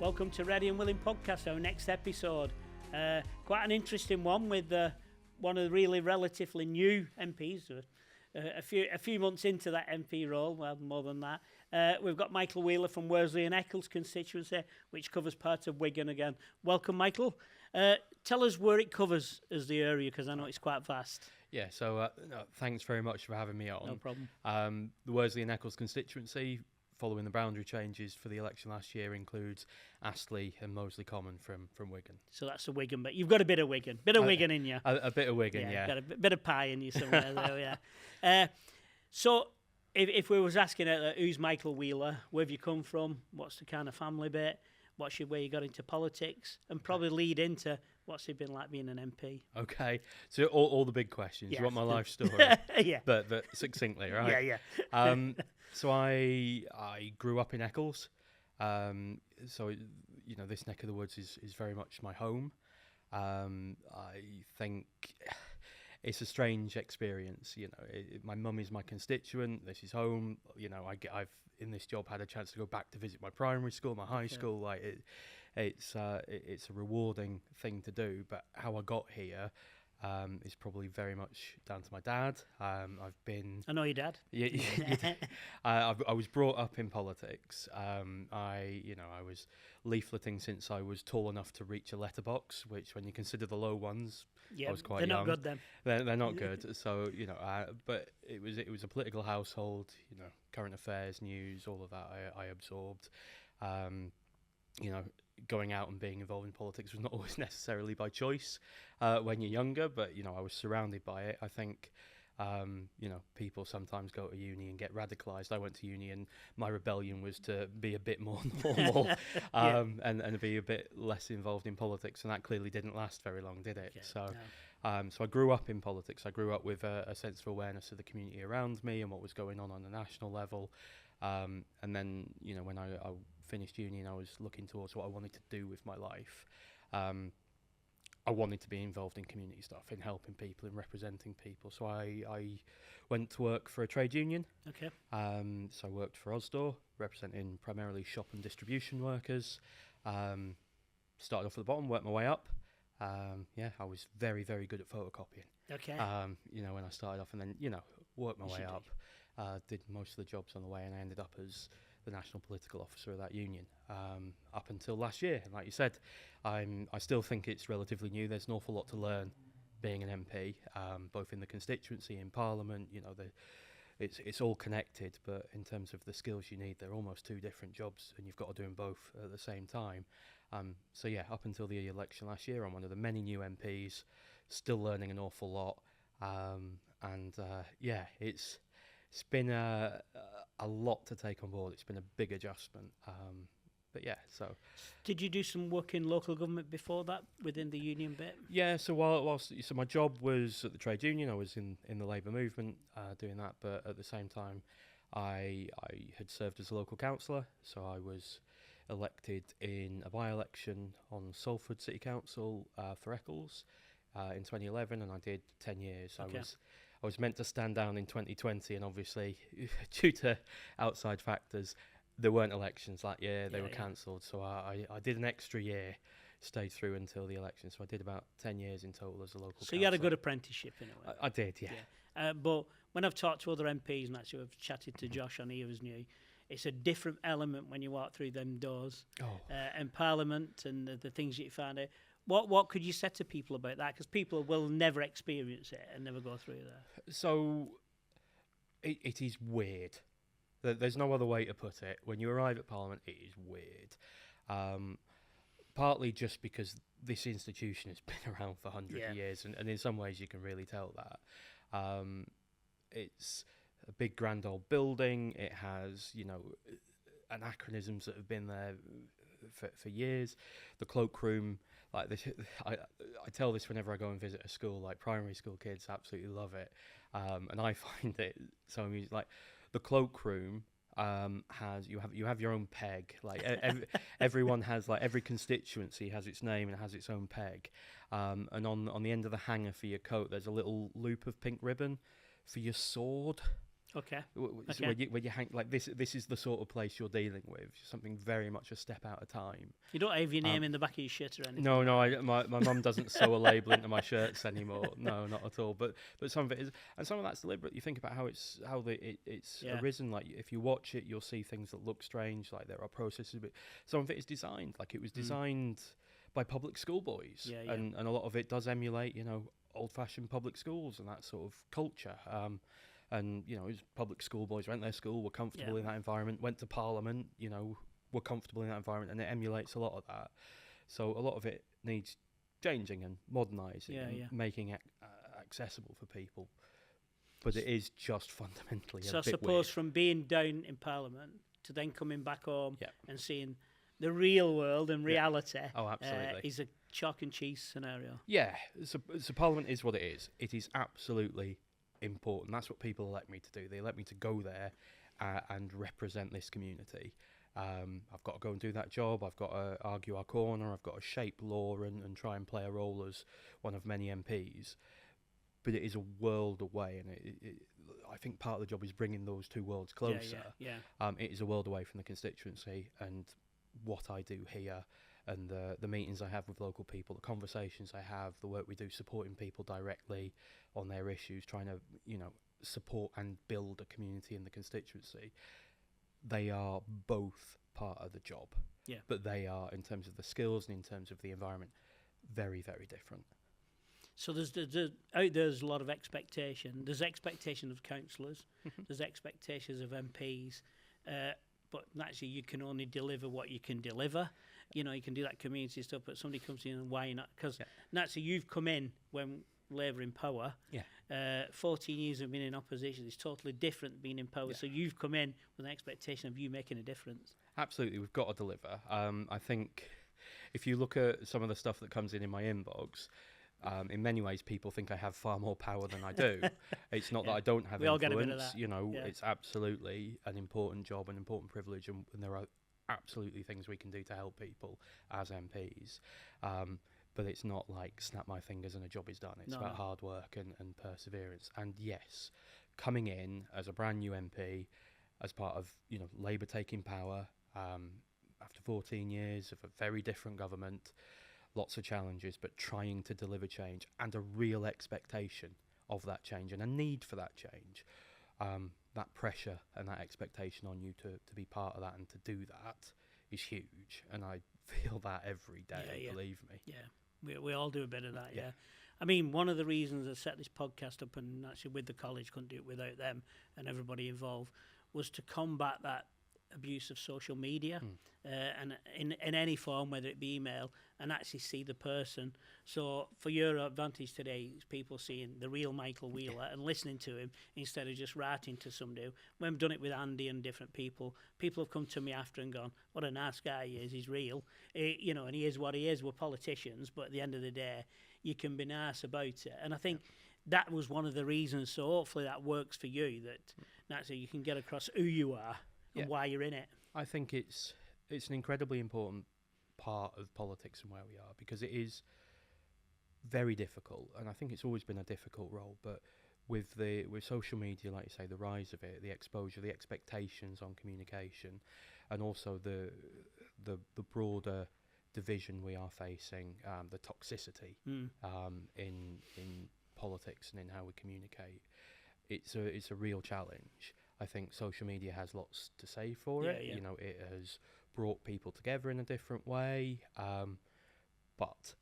Welcome to Ready and Willing Podcast, our next episode. Quite an interesting one with one of the really relatively new MPs, a few months into that MP role, well, more than that. We've got Michael Wheeler from Worsley and Eccles constituency, which covers part of Wigan again. Welcome, Michael. Tell us where it covers as the area, because I know it's quite vast. Yeah, so thanks very much for having me on. No problem. The Worsley and Eccles constituency, following the boundary changes for the election last year, includes Astley and Moseley Common from Wigan. So that's the Wigan, but you've got a bit of Wigan. Wigan in you. A bit of Wigan, yeah. Got a bit of pie in you somewhere there, yeah. So if we was asking who's Michael Wheeler, where have you come from, what's the kind of family bit, what's your way you got into politics, and probably lead into what's it been like being an MP. Okay, so all the big questions. Yeah. You want my life story? Yeah. But succinctly, right? Yeah. So I grew up in Eccles. So this neck of the woods is very much my home. I think it's a strange experience. My mum is my constituent. This is home. I've in this job had a chance to go back to visit my primary school, my high school. It's a rewarding thing to do. But how I got here is probably very much down to my dad. I know your dad. Yeah, I was brought up in politics. I was leafleting since I was tall enough to reach a letterbox, which, when you consider the low ones, I was quite young. They're not good then. They're not good. So but it was a political household. Current affairs, news, all of that I absorbed. Going out and being involved in politics was not always necessarily by choice when you're younger, but I was surrounded by it. I think people sometimes go to uni and get radicalised. I went to uni and my rebellion was to be a bit more normal and be a bit less involved in politics, and that clearly didn't last very long, did it? So I grew up in politics. I grew up with a sense of awareness of the community around me and what was going on a national level. And then, when I finished uni and I was looking towards what I wanted to do with my life, I wanted to be involved in community stuff, in helping people, in representing people. So I went to work for a trade union. Okay. So I worked for Osdor, representing primarily shop and distribution workers. Started off at the bottom, worked my way up. I was very, very good at photocopying. Okay. When I started off, and then, worked my way up. Did most of the jobs on the way, and I ended up as the national political officer of that union up until last year. And like you said, I still think it's relatively new. There's an awful lot to learn being an MP, both in the constituency, in Parliament. It's all connected, but in terms of the skills you need, they're almost two different jobs, and you've got to do them both at the same time. Up until the election last year, I'm one of the many new MPs, still learning an awful lot. It's been a lot to take on board. It's been a big adjustment. So... Did you do some work in local government before that, within the union bit? Yeah, so so my job was at the trade union. I was in the Labour movement doing that, but at the same time, I had served as a local councillor, so I was elected in a by-election on Salford City Council for Eccles in 2011, and I did 10 years. Okay. I was meant to stand down in 2020, and obviously, due to outside factors, there weren't elections that year. They were cancelled. So I did an extra year, stayed through until the election. So I did about 10 years in total as a local councillor. So you had a good apprenticeship in a way. I did, yeah. But when I've talked to other MPs, and actually I've chatted to Josh on here who's new, it's a different element when you walk through them doors in Parliament and the things that you find out. What could you say to people about that? Because people will never experience it and never go through that. So it is weird. There's no other way to put it. When you arrive at Parliament, it is weird. Partly just because this institution has been around for hundreds of years, and in some ways you can really tell that. It's a big grand old building. It has, anachronisms that have been there for years. The cloakroom, like this, I tell this whenever I go and visit a school. Like, primary school kids absolutely love it, and I find it so amusing. Like, the cloakroom has you have your own peg. Like everyone has, like, every constituency has its name and has its own peg. And on the end of the hanger for your coat, there's a little loop of pink ribbon for your sword. Okay. So when you hang like this is the sort of place you're dealing with. Something very much a step at a time. You don't have your name in the back of your shirt or anything? No, my mum doesn't sew a label into my shirts anymore. No, not at all. But some of it is, and some of that's deliberate. You think about how it's arisen. Like if you watch it, you'll see things that look strange. Like there are processes, but some of it is designed. Like it was designed by public school boys, and a lot of it does emulate, old-fashioned public schools and that sort of culture. And public school boys went to their school, were comfortable in that environment, went to Parliament, were comfortable in that environment, and it emulates a lot of that. So a lot of it needs changing and modernising and making it accessible for people. But it is just fundamentally so a bit I suppose weird. from being down in Parliament to then coming back home and seeing the real world and reality is a chalk and cheese scenario. Yeah, so Parliament is what it is. It is absolutely important. That's what people elect me to do. They elect me to go there and represent this community. I've got to go and do that job. I've got to argue our corner. I've got to shape law and try and play a role as one of many MPs. But it is a world away, and I think part of the job is bringing those two worlds closer. It is a world away from the constituency, and what I do here, and the meetings I have with local people, the conversations I have, the work we do supporting people directly on their issues, trying to support and build a community in the constituency. They are both part of the job, but they are, in terms of the skills and in terms of the environment, very, very different. So there's a lot of expectation. There's expectation of councillors. There's expectations of MPs. But naturally, you can only deliver what you can deliver. You can do that community stuff, but somebody comes in and why not? Because naturally, you've come in when Labour in power. 14 years of being in opposition is totally different being in power. So you've come in with an expectation of you making a difference. Absolutely, we've got to deliver. I think if you look at some of the stuff that comes in my inbox, in many ways, people think I have far more power than I do. It's not that I don't have influence. All get a bit of that. It's absolutely an important job, an important privilege, and there are absolutely things we can do to help people as MPs. But it's not like snap my fingers and a job is done. It's about hard work and perseverance. And yes, coming in as a brand new MP, as part of Labour taking power after 14 years of a very different government. Lots of challenges, but trying to deliver change and a real expectation of that change and a need for that change. That pressure and that expectation on you to be part of that and to do that is huge. And I feel that every day, believe me. Yeah, we all do a bit of that, I mean, one of the reasons I set this podcast up, and actually with the college, couldn't do it without them and everybody involved, was to combat that abuse of social media and in any form, whether it be email, and actually see the person. So for your advantage today, is people seeing the real Michael Wheeler and listening to him instead of just writing to somebody. When I've done it with Andy and different people have come to me after and gone, what a nice guy he is, he's real, and he is what he is. We're politicians, but at the end of the day, you can be nice about it. And I think that was one of the reasons, so hopefully that works for you, that naturally you can get across who you are and why you're in it. I think it's an incredibly important part of politics and where we are, because it is very difficult, and I think it's always been a difficult role, but with social media, like you say, the rise of it, the exposure, the expectations on communication, and also the broader division we are facing, the toxicity in politics and in how we communicate, it's a real challenge. I think social media has lots to say for it. It has brought people together in a different way, but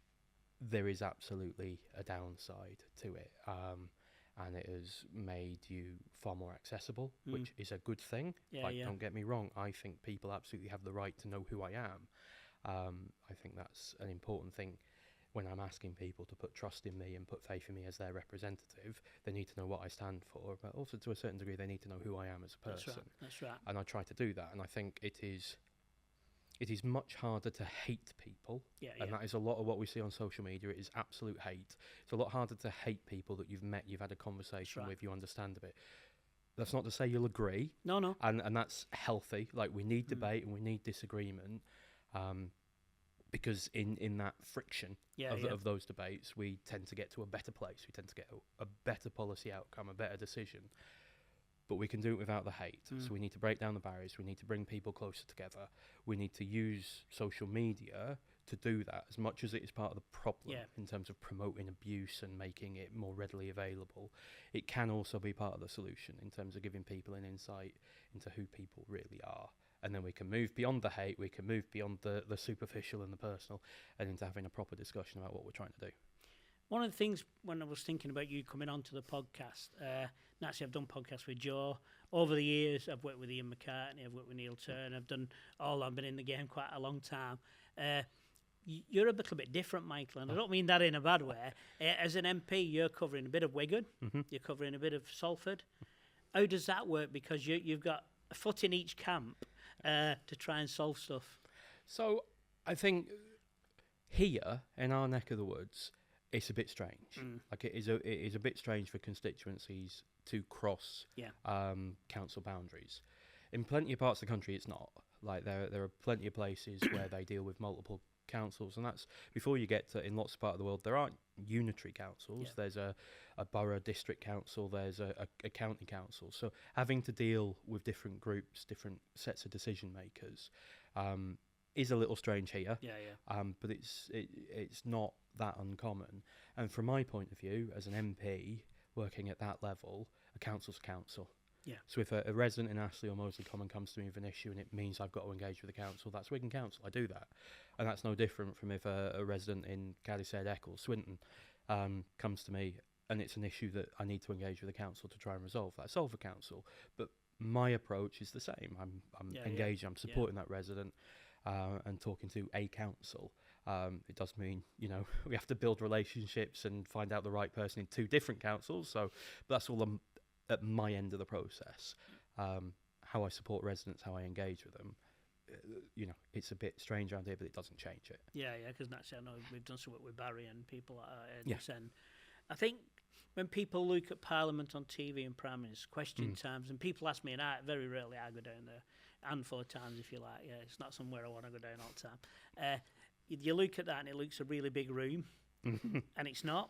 there is absolutely a downside to it, and it has made you far more accessible, which is a good thing. Don't get me wrong, I think people absolutely have the right to know who I am. I think that's an important thing. When I'm asking people to put trust in me and put faith in me as their representative, they need to know what I stand for, but also to a certain degree they need to know who I am as a person. That's right. And I try to do that, and I think it is much harder to hate people, and that is a lot of what we see on social media. It is absolute hate. It's a lot harder to hate people that you've met, you've had a conversation with, you understand a bit. That's not to say you'll agree. No. And that's healthy. Like, we need debate and we need disagreement. Because in that friction of those debates, we tend to get to a better place. We tend to get a better policy outcome, a better decision. but we can do it without the hate. So we need to break down the barriers. We need to bring people closer together. We need to use social media to do that as much as it is part of the problem in terms of promoting abuse and making it more readily available. It can also be part of the solution in terms of giving people an insight into who people really are. And then we can move beyond the hate, we can move beyond the superficial and the personal, and into having a proper discussion about what we're trying to do. One of the things when I was thinking about you coming onto the podcast, naturally I've done podcasts with Joe. Over the years, I've worked with Ian McCartney, I've worked with Neil Turner, I've been in the game quite a long time. You're a little bit different, Michael, and I don't mean that in a bad way. As an MP, you're covering a bit of Wigan, you're covering a bit of Salford. How does that work? Because you've got a foot in each camp to try and solve stuff. So I think here in our neck of the woods, it's a bit strange. Like it is a bit strange for constituencies to cross council boundaries. In plenty of parts of the country, it's not. Like there are plenty of places where they deal with multiple councils, and that's before you get to, in lots of part of the world, there aren't unitary councils. There's a borough district council, there's a county council. So having to deal with different groups, different sets of decision makers, is a little strange here. But it's not that uncommon. And from my point of view, as an MP working at that level, a council's a council. So if a resident in Ashley or Moseley Common comes to me with an issue and it means I've got to engage with the council, that's Wigan Council. I do that. And that's no different from if a resident in Cadishead, Eccles, Swinton comes to me and it's an issue that I need to engage with the council to try and resolve. That's Salford Council. But my approach is the same. I'm engaging, I'm supporting that resident and talking to a council. It does mean, we have to build relationships and find out the right person in two different councils. But that's all at my end of the process. How I support residents, how I engage with them, it's a bit strange around here, but it doesn't change it. Because naturally I know we've done some work with Barry and people at this end. I think when people look at Parliament on TV and Prime Minister's question times, and people ask me, and very rarely I go down there, a handful of times if you like, it's not somewhere I want to go down all the time. You look at that and it looks a really big room, and it's not.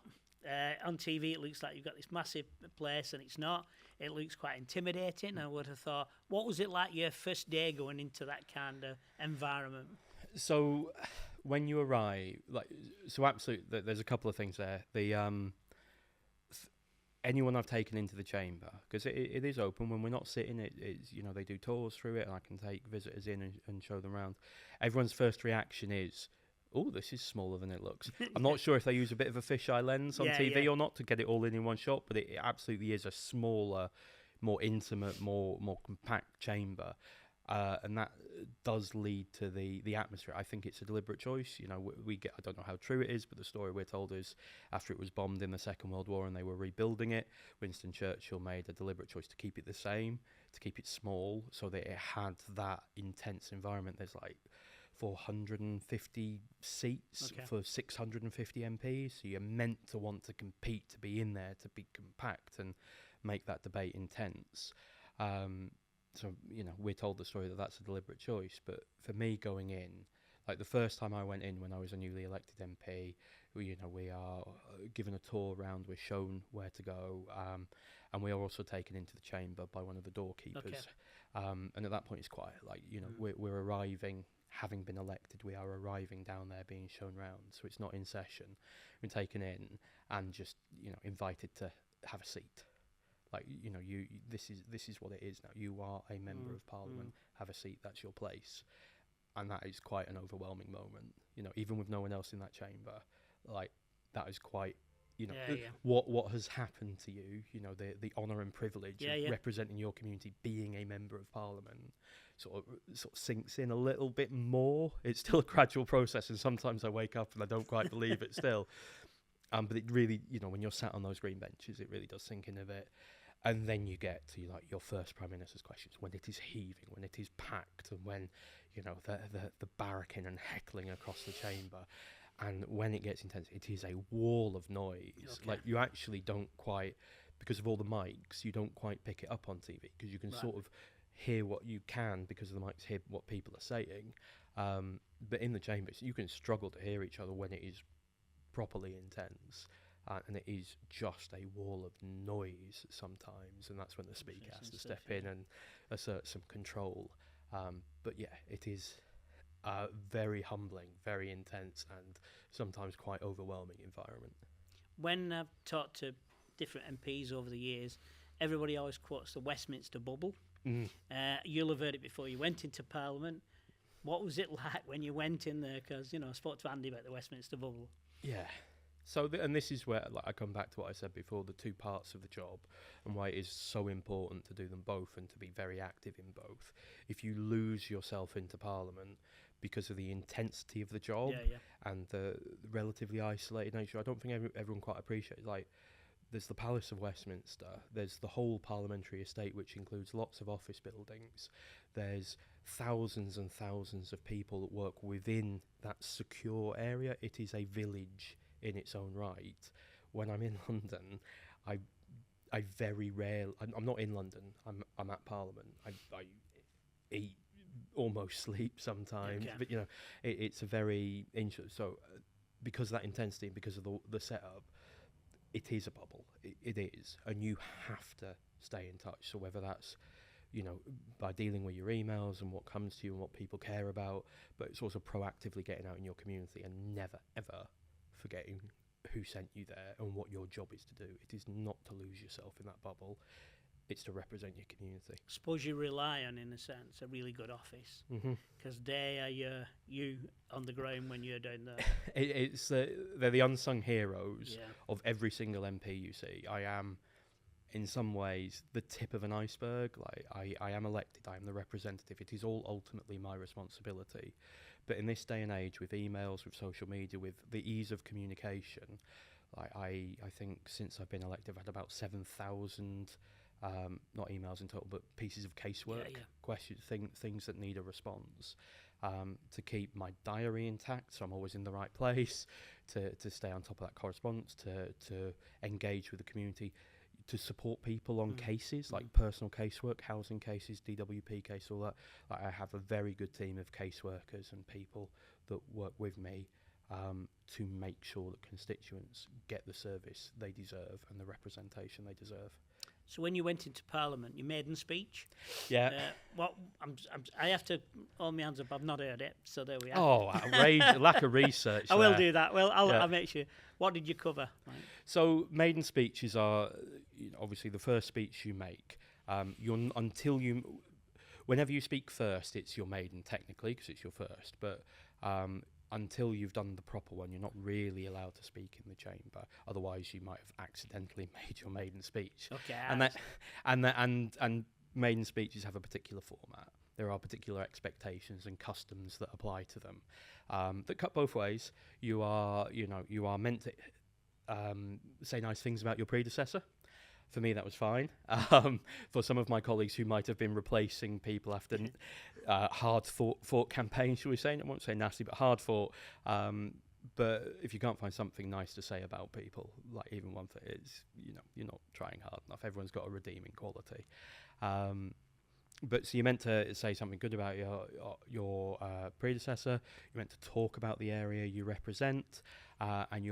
On TV, it looks like you've got this massive place, and it's not. It looks quite intimidating. I would have thought, what was it like your first day going into that kind of environment? So, when you arrive, absolutely, there's a couple of things there. Anyone I've taken into the chamber, because it is open when we're not sitting. It's they do tours through it, and I can take visitors in and show them around. Everyone's first reaction is, oh, this is smaller than it looks. I'm not sure if they use a bit of a fisheye lens on TV or not to get it all in one shot, but it absolutely is a smaller, more intimate, more compact chamber. And that does lead to the atmosphere. I think it's a deliberate choice. We get, I don't know how true it is, but the story we're told is after it was bombed in the Second World War and they were rebuilding it, Winston Churchill made a deliberate choice to keep it the same, to keep it small, so that it had that intense environment. There's 450 seats for 650 MPs, so you're meant to want to compete to be in there, to be compact and make that debate intense. So, we're told the story that that's a deliberate choice, but for me going in, the first time I went in when I was a newly elected MP, we are given a tour around, we're shown where to go, and we are also taken into the chamber by one of the doorkeepers. And at that point it's quiet, we're arriving. Having been elected, we are arriving down there, being shown round. So it's not in session. We're taken in and just invited to have a seat. This is what it is now. You are a member of Parliament. Have a seat. That's your place, and that is quite an overwhelming moment. Even with no one else in that chamber, that is quite. What has happened to you? The honour and privilege of representing your community, being a member of Parliament. Sort of sinks in a little bit more. It's still a gradual process, and sometimes I wake up and I don't quite believe it still. But it really, when you're sat on those green benches, it really does sink in a bit. And then you get to your first Prime Minister's questions, when it is heaving, when it is packed, and when the barracking and heckling across the chamber, and when it gets intense, it is a wall of noise. You actually don't quite, because of all the mics, you don't quite pick it up on TV because you can sort of hear what you can because of the mics, hear what people are saying. But in the chambers, you can struggle to hear each other when it is properly intense. and it is just a wall of noise sometimes, and that's when the speaker has to step in and assert some control. But yeah, it is very humbling, very intense, and sometimes quite overwhelming environment. When I've talked to different MPs over the years, everybody always quotes the Westminster bubble. You'll have heard it before you went into Parliament. What was it like when you went in there? Because, I spoke to Andy about the Westminster bubble. Yeah. So, and this is where I come back to what I said before, the two parts of the job and why it is so important to do them both and to be very active in both. If you lose yourself into Parliament because of the intensity of the job and the relatively isolated nature, I don't think everyone quite appreciates. There's the Palace of Westminster, there's the whole parliamentary estate, which includes lots of office buildings. There's thousands and thousands of people that work within that secure area. It is a village in its own right. When I'm in London, I very rarely. I'm not in London. I'm at Parliament. I eat, almost sleep sometimes. But it's a very interesting. So because of that intensity, because of the setup, it is a bubble. It is, and you have to stay in touch. So whether that's by dealing with your emails and what comes to you and what people care about, but it's also proactively getting out in your community and never ever forgetting who sent you there and what your job is to do. It is not to lose yourself in that bubble. It's to represent your community. Suppose you rely on, in a sense, a really good office, because they are you on the ground when you're down there. They're the unsung heroes of every single MP you see. I am, in some ways, the tip of an iceberg. I am elected. I am the representative. It is all ultimately my responsibility. But in this day and age, with emails, with social media, with the ease of communication, I think since I've been elected, I've had about 7,000, not emails in total, but pieces of casework, questions, things that need a response. To keep my diary intact, so I'm always in the right place, to stay on top of that correspondence, to engage with the community, to support people on cases like personal casework, housing cases, DWP case, all that. I have a very good team of caseworkers and people that work with me to make sure that constituents get the service they deserve and the representation they deserve. So when you went into Parliament, your maiden speech? Yeah. I have to hold my hands up. I've not heard it, so there we are. Oh, lack of research. I will do that. Well, I'll make sure. What did you cover? Right. So maiden speeches are obviously the first speech you make. Whenever you speak first, it's your maiden technically because it's your first. But until you've done the proper one, you're not really allowed to speak in the chamber. Otherwise, you might have accidentally made your maiden speech. Okay. And maiden speeches have a particular format. There are particular expectations and customs that apply to them that cut both ways. You are meant to say nice things about your predecessor. For me, that was fine. For some of my colleagues who might have been replacing people after hard-fought campaigns, shall we say? I won't say nasty, but hard-fought. But if you can't find something nice to say about people, like even one thing, it's you're not trying hard enough. Everyone's got a redeeming quality. But so you're meant to say something good about your predecessor. You're meant to talk about the area you represent, and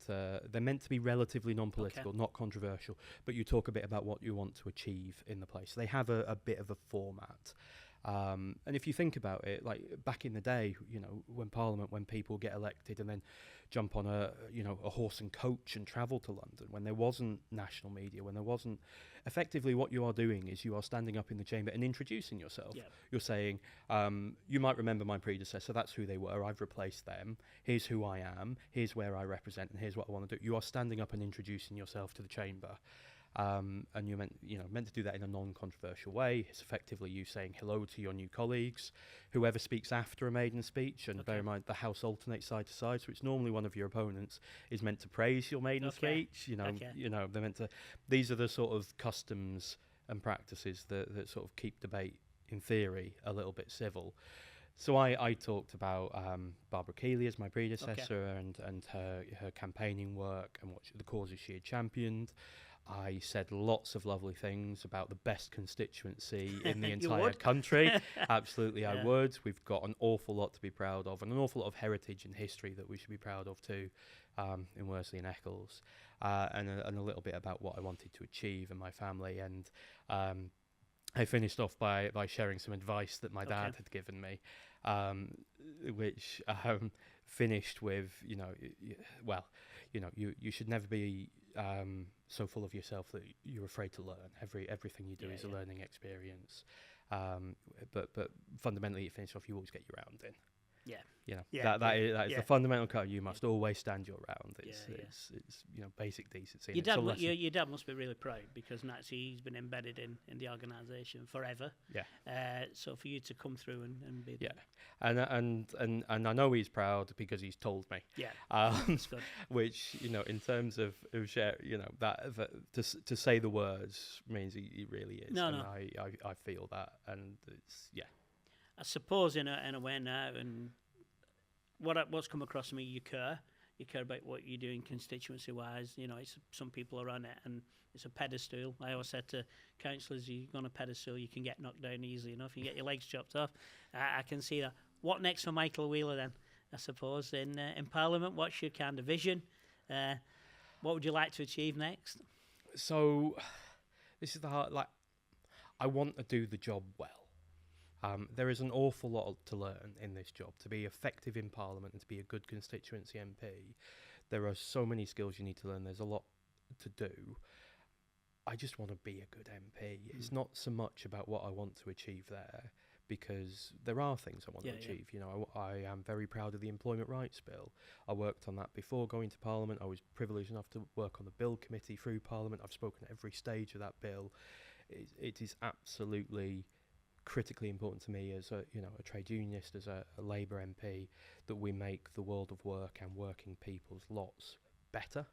they're meant to be relatively non-political, not controversial. But you talk a bit about what you want to achieve in the place. They have a bit of a format. And if you think about it, like back in the day, when people get elected and then jump on a horse and coach and travel to London, when there wasn't national media, when there wasn't, effectively what you are doing is you are standing up in the chamber and introducing yourself. Yep. You're saying, you might remember my predecessor, that's who they were, I've replaced them, here's who I am, here's where I represent, and here's what I want to do. You are standing up and introducing yourself to the chamber. And you're meant to do that in a non-controversial way. It's effectively you saying hello to your new colleagues, whoever speaks after a maiden speech, and bear in mind the House alternates side to side, so it's normally one of your opponents is meant to praise your maiden speech. They're meant to. These are the sort of customs and practices that sort of keep debate, in theory, a little bit civil. So I talked about Barbara Keeley as my predecessor and her campaigning work and the causes she had championed. I said lots of lovely things about the best constituency in the You entire would? country. Absolutely, I Yeah. would. We've got an awful lot to be proud of, and an awful lot of heritage and history that we should be proud of too, in Worsley and Eccles, and a little bit about what I wanted to achieve in my family. And I finished off by sharing some advice that my dad had given me, which finished with, you should never be so full of yourself that you're afraid to learn. Everything you do is a learning experience. But fundamentally, it finished off, you always get your round in. That is the fundamental code. You must always stand your round. It's basic decency. Your dad must be really proud, because naturally he's been embedded in the organisation forever. So for you to come through and be and I know he's proud because he's told me. That's good. Which, in terms of share, that to say the words means he really is. I feel that, and it's I suppose in a way now, and what's come across to me, you care about what you're doing constituency-wise. It's some people are on it, and it's a pedestal. I always said to councillors, you're on a pedestal, you can get knocked down easily enough. You get your legs chopped off. I can see that. What next for Michael Wheeler then? I suppose in Parliament, what's your kind of vision? What would you like to achieve next? So, this is the hard. I want to do the job well. There is an awful lot to learn in this job. To be effective in Parliament and to be a good constituency MP, there are so many skills you need to learn. There's a lot to do. I just want to be a good MP. It's not so much about what I want to achieve there, because there are things I want to achieve. I am very proud of the Employment Rights Bill. I worked on that before going to Parliament. I was privileged enough to work on the Bill Committee through Parliament. I've spoken at every stage of that bill. It is absolutely critically important to me as a trade unionist, as a Labour MP, that we make the world of work and working people's lots better.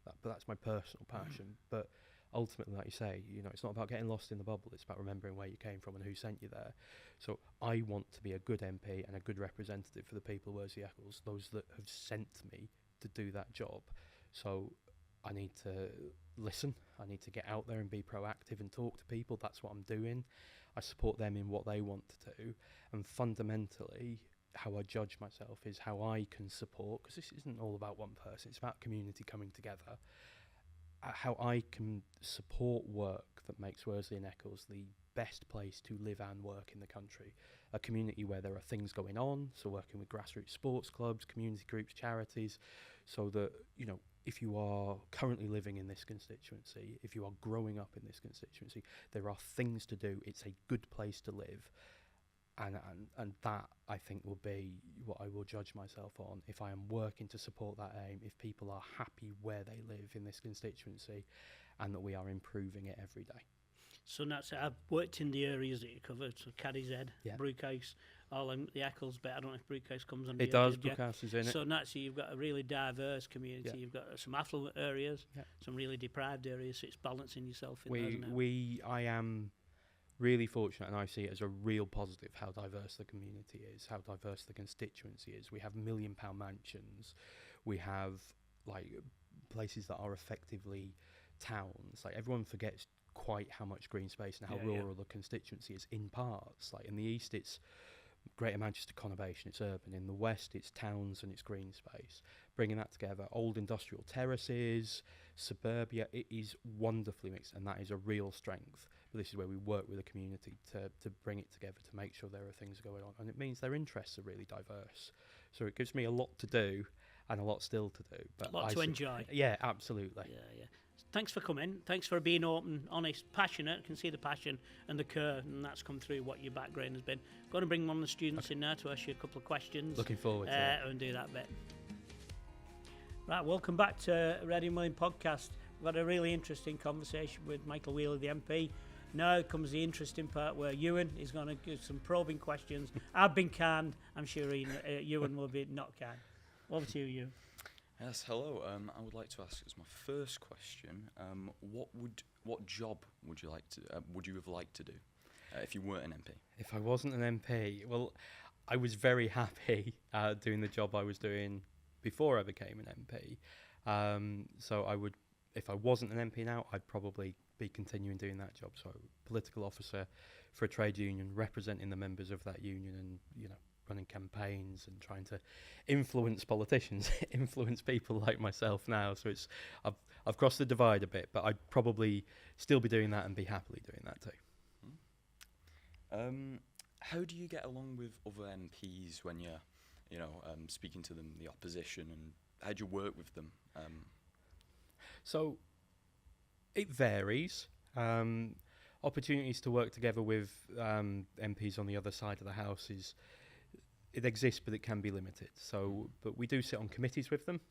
But that's my personal passion. But ultimately, like you say, it's not about getting lost in the bubble. It's about remembering where you came from and who sent you there. So I want to be a good MP and a good representative for the people of Worsley Eccles, those that have sent me to do that job. So I need to listen. I need to get out there and be proactive and talk to people. That's what I'm doing. I support them in what they want to do. And fundamentally, how I judge myself is how I can support, because this isn't all about one person, it's about community coming together. How I can support work that makes Worsley and Eccles the best place to live and work in the country. A community where there are things going on, so working with grassroots sports clubs, community groups, charities, so that, if you are currently living in this constituency, if you are growing up in this constituency, there are things to do. It's a good place to live. And that, I think, will be what I will judge myself on. If I am working to support that aim, if people are happy where they live in this constituency, and that we are improving it every day. So that's it. I've worked in the areas that you covered, so Caddy's Brookhouse, all in the Eccles bit. I don't know if Brookhouse comes under it does, Brookhouse is in it. So naturally you've got a really diverse community. Yeah. You've got some affluent areas, some really deprived areas, so it's balancing yourself in there, isn't it? I am really fortunate, and I see it as a real positive how diverse the community is, how diverse the constituency is. We have £1 million mansions. We have places that are effectively towns. Everyone forgets quite how much green space and how rural the constituency is in parts. In the east, it's Greater Manchester conurbation, it's urban. In the west, it's towns and it's green space. Bringing that together, old industrial terraces, suburbia, it is wonderfully mixed, and that is a real strength. But this is where we work with the community to bring it together, to make sure there are things going on. And it means their interests are really diverse. So it gives me a lot to do and a lot still to do. But a lot to enjoy. Yeah, absolutely. Yeah. Thanks for coming. Thanks for being open, honest, passionate. I can see the passion and the care, and that's come through what your background has been. Going to bring one of the students in now to ask you a couple of questions. Looking forward to it. And do that bit. Right, welcome back to Reading William Podcast. We've had a really interesting conversation with Michael Wheeler, the MP. Now comes the interesting part where Ewan is going to give some probing questions. I've been canned. I'm sure Ewan will be not canned. Over to you, Ewan. Yes, hello. I would like to ask as my first question, what job would you have liked to do if you weren't an MP? If I wasn't an MP, well, I was very happy doing the job I was doing before I became an MP. So I would if I wasn't an MP now, I'd probably be continuing doing that job. So political officer for a trade union, representing the members of that union, and running campaigns and trying to influence politicians, influence people like myself now. So I've crossed the divide a bit, but I'd probably still be doing that and be happily doing that too. How do you get along with other MPs when you're, speaking to them, the opposition, and how do you work with them? So it varies. Opportunities to work together with MPs on the other side of the House it exists, but it can be limited. So, but we do sit on committees with them.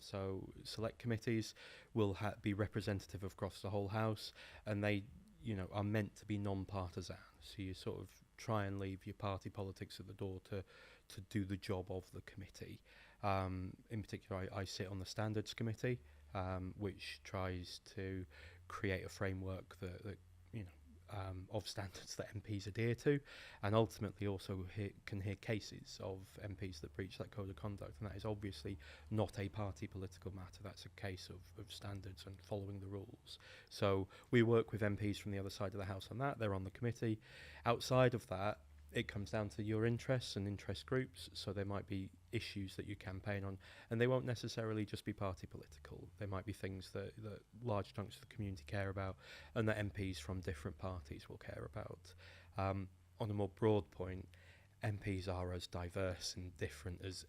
So select committees will be representative across the whole House, and they, are meant to be non-partisan. So you sort of try and leave your party politics at the door to do the job of the committee. In particular, I sit on the Standards Committee, which tries to create a framework that of standards that MPs adhere to, and ultimately also can hear cases of MPs that breach that code of conduct, and that is obviously not a party political matter. That's a case of standards and following the rules. So we work with MPs from the other side of the House on that. They're on the committee. Outside of that, it comes down to your interests and interest groups. So there might be issues that you campaign on, and they won't necessarily just be party political. There might be things that large chunks of the community care about, and that MPs from different parties will care about. On a more broad point, MPs are as diverse and different as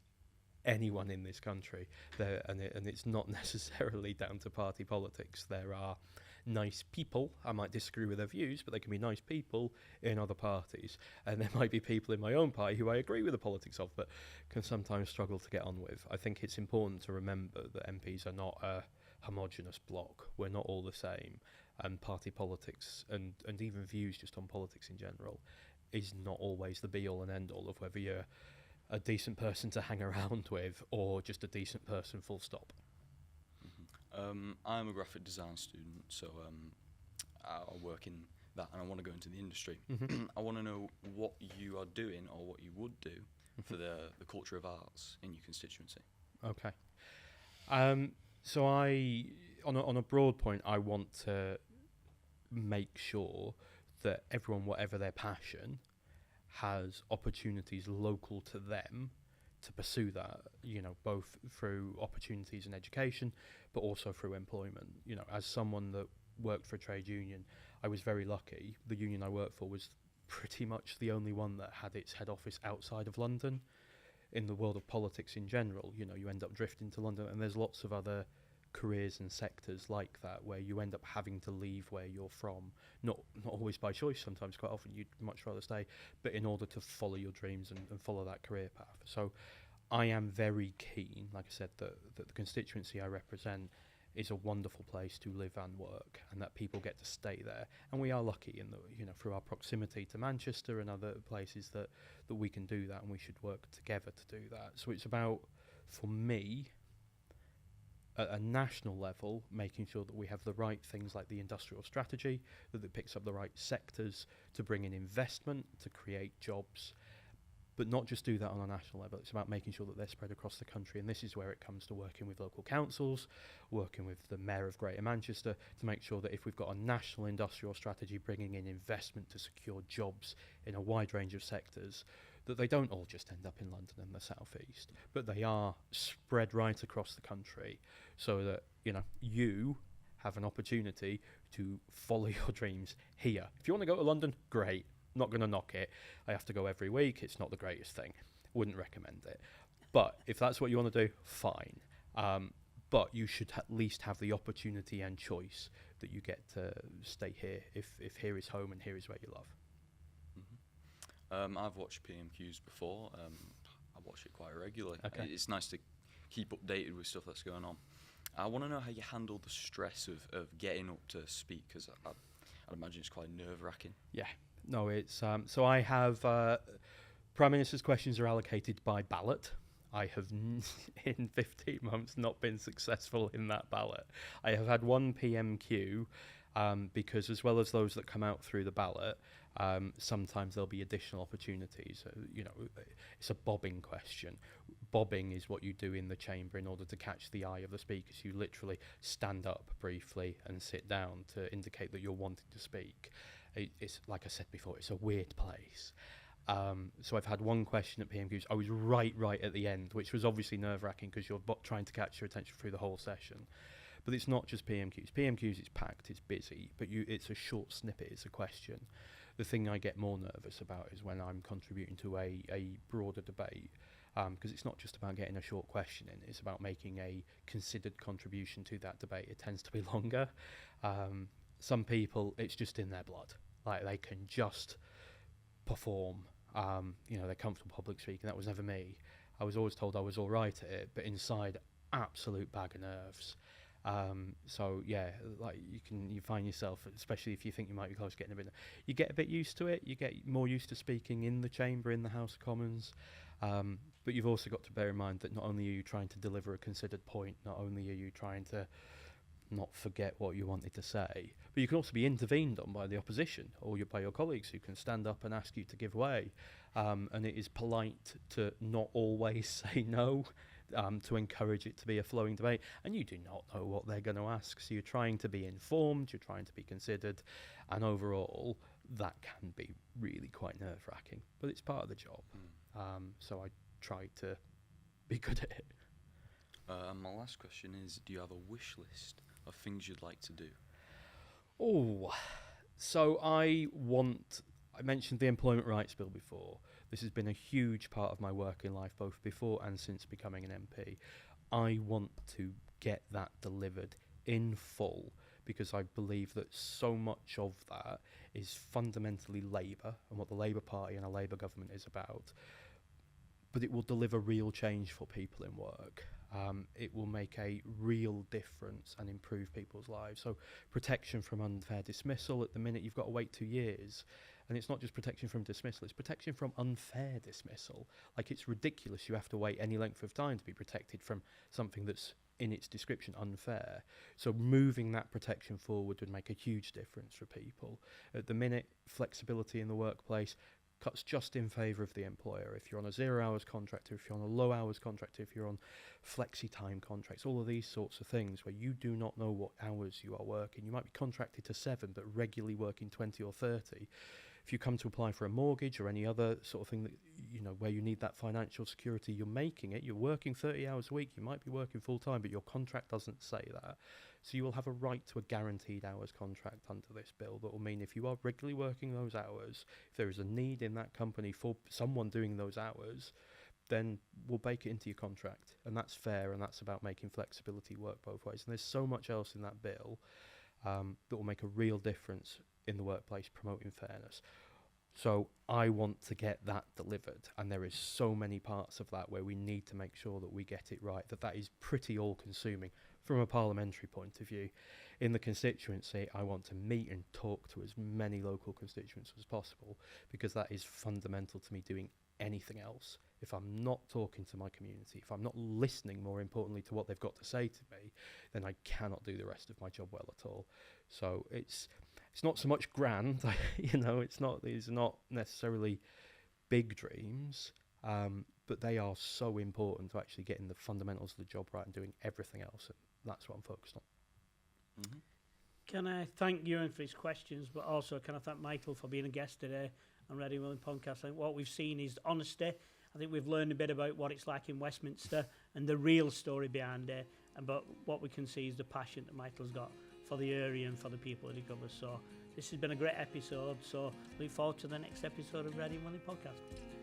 anyone in this country, and it's not necessarily down to party politics. There are nice people, I might disagree with their views, but they can be nice people in other parties, and there might be people in my own party who I agree with the politics of, but can sometimes struggle to get on with. I think it's important to remember that MPs are not a homogenous block. We're not all the same, and party politics and even views just on politics in general is not always the be-all and end-all of whether you're a decent person to hang around with or just a decent person full stop. I'm a graphic design student, so I work in that, and I want to go into the industry. I want to know what you are doing, or what you would do, for the culture of arts in your constituency. Okay. So on a broad point, I want to make sure that everyone, whatever their passion, has opportunities local to them to pursue that, both through opportunities in education, but also through employment. As someone that worked for a trade union, I was very lucky. The union I worked for was pretty much the only one that had its head office outside of London. In the world of politics in general, you end up drifting to London, and there's lots of other careers and sectors like that where you end up having to leave where you're from, not always by choice. Sometimes, quite often, you'd much rather stay, but in order to follow your dreams and follow that career path. So I am very keen, like I said, that the constituency I represent is a wonderful place to live and work, and that people get to stay there. And we are lucky in that, through our proximity to Manchester and other places that we can do that, and we should work together to do that. So it's about, for me, at a national level, making sure that we have the right things like the industrial strategy, that it picks up the right sectors to bring in investment, to create jobs, but not just do that on a national level. It's about making sure that they're spread across the country, and this is where it comes to working with local councils, working with the Mayor of Greater Manchester, to make sure that if we've got a national industrial strategy bringing in investment to secure jobs in a wide range of sectors, that they don't all just end up in London and the South East, but they are spread right across the country, so that you have an opportunity to follow your dreams here. If you want to go to London, great. Not going to knock it. I have to go every week. It's not the greatest thing. Wouldn't recommend it. But if that's what you want to do, fine. But you should at least have the opportunity and choice that you get to stay here if here is home and here is where you love. I've watched PMQs before. I watch it quite regularly. Okay. It's nice to keep updated with stuff that's going on. I want to know how you handle the stress of getting up to speak, because I'd imagine it's quite nerve-wracking. Yeah. No, it's so I have Prime Minister's questions are allocated by ballot. I have in 15 months not been successful in that ballot. I have had one PMQ because, as well as those that come out through the ballot, Sometimes there'll be additional opportunities. It's a bobbing question. Bobbing is what you do in the chamber in order to catch the eye of the speakers. You literally stand up briefly and sit down to indicate that you're wanting to speak. It's like I said before, it's a weird place. So I've had one question at PMQs. I was right at the end, which was obviously nerve-wracking because you're trying to catch your attention through the whole session. But it's not just PMQs. PMQs, it's packed, it's busy, but it's a short snippet, it's a question. The thing I get more nervous about is when I'm contributing to a broader debate, because it's not just about getting a short question in, it's about making a considered contribution to that debate. It tends to be longer. Some people, it's just in their blood. Like, they can just perform. They're comfortable public speaking. That was never me. I was always told I was all right at it, but inside, absolute bag of nerves. You find yourself, especially if you think you might be close to getting you get a bit used to it. You get more used to speaking in the chamber, in the House of Commons. But you've also got to bear in mind that not only are you trying to deliver a considered point, not only are you trying to not forget what you wanted to say, but you can also be intervened on by the opposition or by your colleagues who can stand up and ask you to give way. And it is polite to not always say no, to encourage it to be a flowing debate. And you do not know what they're going to ask, so you're trying to be informed, you're trying to be considered, and overall that can be really quite nerve-wracking, but it's part of the job. So I try to be good at it. My last question is, do you have a wish list of things you'd like to do? So I mentioned the Employment Rights Bill before. This has been a huge part of my work in life, both before and since becoming an MP. I want to get that delivered in full because I believe that so much of that is fundamentally Labour and what the Labour Party and a Labour government is about. But it will deliver real change for people in work. It will make a real difference and improve people's lives. So protection from unfair dismissal. At the minute, you've got to wait 2 years. And it's not just protection from dismissal, it's protection from unfair dismissal. Like, it's ridiculous you have to wait any length of time to be protected from something that's, in its description, unfair. So moving that protection forward would make a huge difference for people. At the minute, flexibility in the workplace cuts just in favour of the employer. If you're on a 0 hours contract, if you're on a low hours contract, if you're on flexi time contracts, all of these sorts of things where you do not know what hours you are working. You might be contracted to 7 but regularly working 20 or 30. If you come to apply for a mortgage or any other sort of thing that, where you need that financial security, you're making it, you're working 30 hours a week, you might be working full time, but your contract doesn't say that. So you will have a right to a guaranteed hours contract under this bill that will mean if you are regularly working those hours, if there is a need in that company for someone doing those hours, then we'll bake it into your contract. And that's fair, and that's about making flexibility work both ways. And there's so much else in that bill that will make a real difference in the workplace, promoting fairness. So I want to get that delivered, and there is so many parts of that where we need to make sure that we get it right, that is pretty all-consuming from a parliamentary point of view. In the constituency, I want to meet and talk to as many local constituents as possible, because that is fundamental to me doing anything else. If I'm not talking to my community, if I'm not listening, more importantly, to what they've got to say to me, then I cannot do the rest of my job well at all. So it's not so much grand, these are not necessarily big dreams, but they are so important to actually getting the fundamentals of the job right and doing everything else. And that's what I'm focused on. Mm-hmm. Can I thank Ewan for his questions, but also can I thank Michael for being a guest today on Ready and Willing Podcast. I think what we've seen is honesty. I think we've learned a bit about what it's like in Westminster and the real story behind it, but what we can see is the passion that Michael's got for the area and for the people that he covers. So this has been a great episode, so look forward to the next episode of Ready and Willing Podcast.